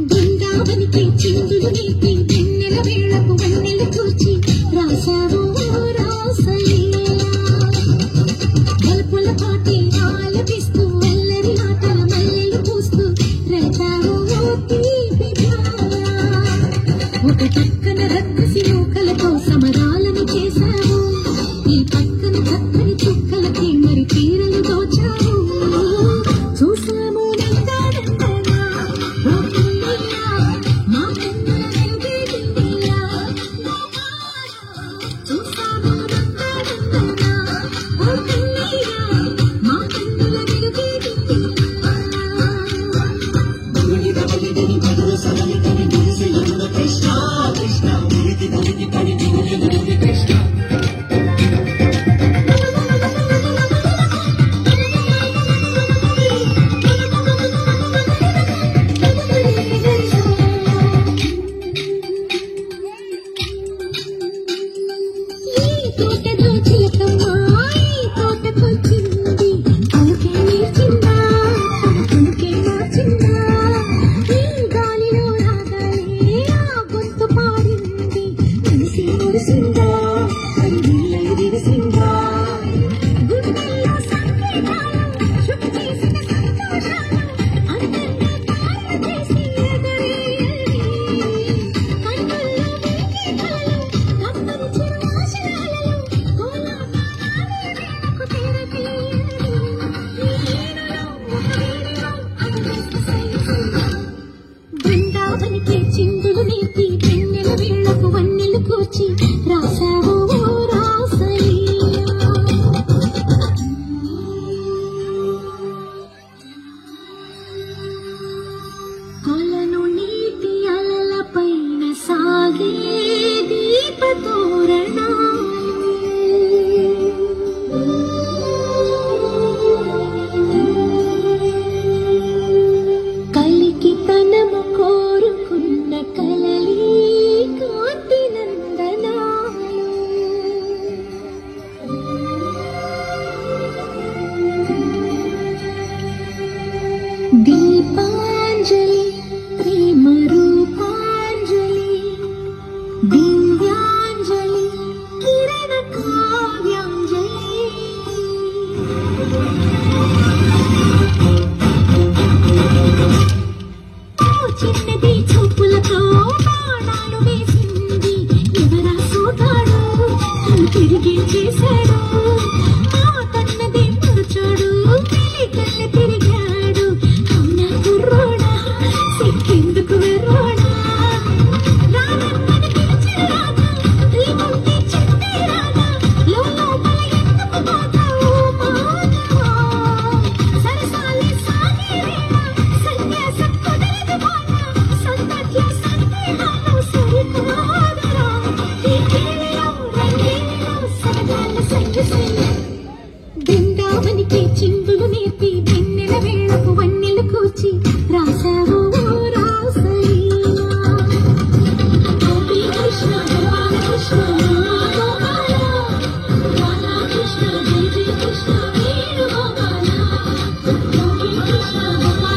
బృందావనికి చిందులు నీతి వెన్నెల వేళకు వన్నెలు కూర్చి రాసావు బల్పుల పాటి ఆలపిస్తూ అల్లరి ఆటల మల్లెలు పూస్తూ రేచావు ఒక పక్కన రక్కసి నూకలతో సమరాలను చేశావు ఈ పక్కన చక్కని చుక్కలకి మరి తీరలు దోచావు చూసాము బృందావనికి చిందులు నీతి వెన్నెల వేళకు వన్నెలు కూర్చి రాసావు అలను నీటి అలల పైన సాగే దీపతోరణా కలికి తనము కోరుకున్న కలలి కాంతి నందనా దీపాంజలి ప్రేమ రూపాంజలి దివ్యాంజలి కిరణ కావ్యాంజలి చిన్నది చూపులతో బాణాలు వేసింది ఎవరా సోగాడు తిరిగి చేశాడు మా కన్నది ముడుచాడు కళ్ళ తిరిగాడు అవునా కుర్రోడా సిక్కేందుకు వెర్రోడా రానమ్మని పిలిచిరాగా రీముంటి చెప్పేరాగా లోపల ఎందుకు పోతావు మానవా సరసాలి సాగే వేళ సన్యాసం కుదరదు బాగా సంతత్య సందేహాలు సరికాదురా ఈ కేళిలో రంగేలిలో సరదాల సంగసైన బృందావనికి చిందులు నేర్పి వెన్నెల వేళకు వన్నెలు కూర్చి రాసావు కృష్ణ భగవాన కృష్ణ గోపాల రాధా కృష్ణ జయ జయ కృష్ణ వేణు గోపాల కృష్ణ